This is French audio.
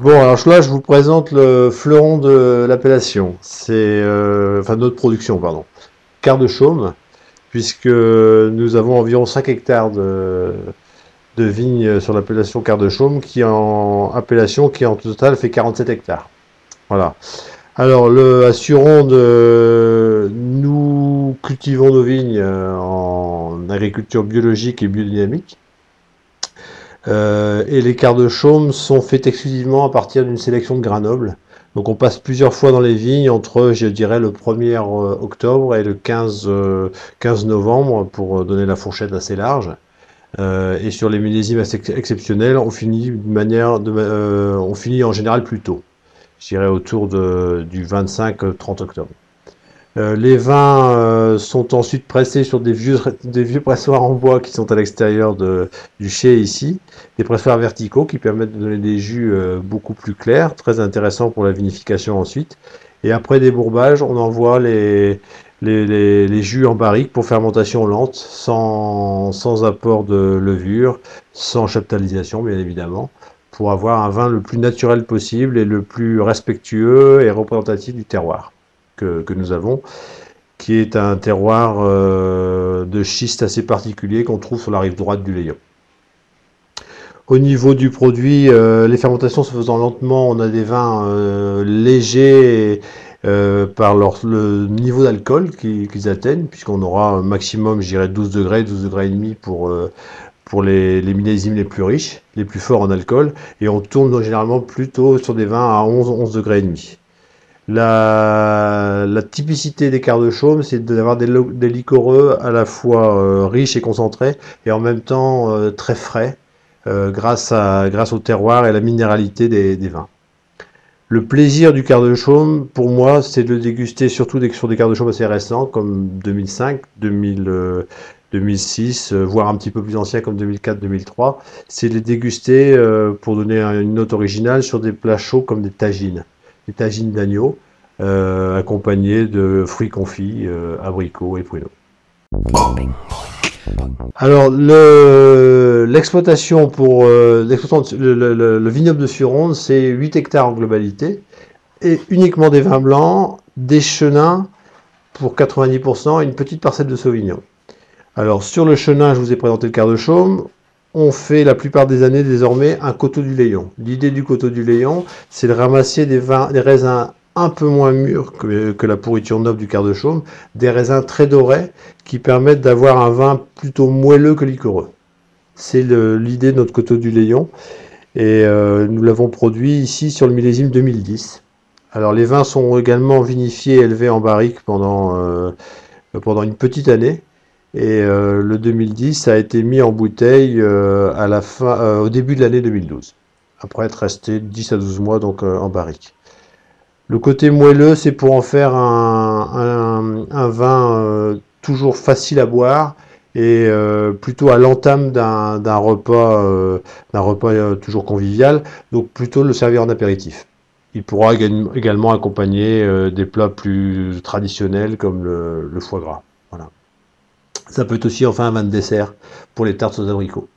Bon, alors là, je vous présente le fleuron de l'appellation. C'est, enfin, notre production, pardon. Quart de Chaume, puisque nous avons environ 5 hectares de vignes sur l'appellation Quart de Chaume, qui en total fait 47 hectares. Voilà. Alors, à Suronde, nous cultivons nos vignes en agriculture biologique et biodynamique. Et les quarts de chaume sont faits exclusivement à partir d'une sélection de grains nobles. Donc on passe plusieurs fois dans les vignes entre, je dirais, le 1er octobre et le 15 novembre pour donner la fourchette assez large. Et sur les millésimes assez exceptionnels, on finit on finit en général plus tôt. Je dirais autour du 25-30 octobre. Les vins sont ensuite pressés sur des vieux pressoirs en bois qui sont à l'extérieur du chai ici, des pressoirs verticaux qui permettent de donner des jus beaucoup plus clairs, très intéressants pour la vinification ensuite. Et après des bourbages, on envoie les jus en barrique pour fermentation lente, sans apport de levure, sans chaptalisation bien évidemment, pour avoir un vin le plus naturel possible et le plus respectueux et représentatif du terroir que nous avons, qui est un terroir de schiste assez particulier qu'on trouve sur la rive droite du Layon. Au niveau du produit, les fermentations se faisant lentement, on a des vins légers par le niveau d'alcool qu'ils atteignent, puisqu'on aura un maximum, je dirais, 12 degrés et demi pour les millésimes les plus riches, les plus forts en alcool, et on tourne généralement plutôt sur des vins à 11 degrés et demi. La typicité des quarts de chaume, c'est d'avoir des liquoreux à la fois riches et concentrés, et en même temps très frais, grâce au terroir et à la minéralité des vins. Le plaisir du quart de chaume, pour moi, c'est de le déguster surtout sur des quarts de chaume assez récents, comme 2005, 2006, voire un petit peu plus anciens comme 2004-2003. C'est de les déguster, pour donner une note originale, sur des plats chauds comme des tagines d'agneau, accompagnés de fruits confits, abricots et pruneaux. Alors, l'exploitation pour le vignoble de Suronde, c'est 8 hectares en globalité, et uniquement des vins blancs, des chenins pour 90%, et une petite parcelle de sauvignon. Alors, sur le chenin, je vous ai présenté le quart de chaume. On fait la plupart des années désormais un coteau du Layon. L'idée du coteau du Layon, c'est de ramasser des raisins un peu moins mûrs que la pourriture noble du quart de chaume, des raisins très dorés qui permettent d'avoir un vin plutôt moelleux que liquoreux. C'est l'idée de notre coteau du Layon, et nous l'avons produit ici sur le millésime 2010. Alors les vins sont également vinifiés et élevés en barrique pendant une petite année. Et le 2010 a été mis en bouteille au début de l'année 2012, après être resté 10 à 12 mois donc en barrique. Le côté moelleux, c'est pour en faire un vin toujours facile à boire et plutôt à l'entame d'un repas toujours convivial, donc plutôt le servir en apéritif. Il pourra également accompagner des plats plus traditionnels comme le foie gras. Voilà. Ça peut être aussi enfin un vin de dessert pour les tartes aux abricots.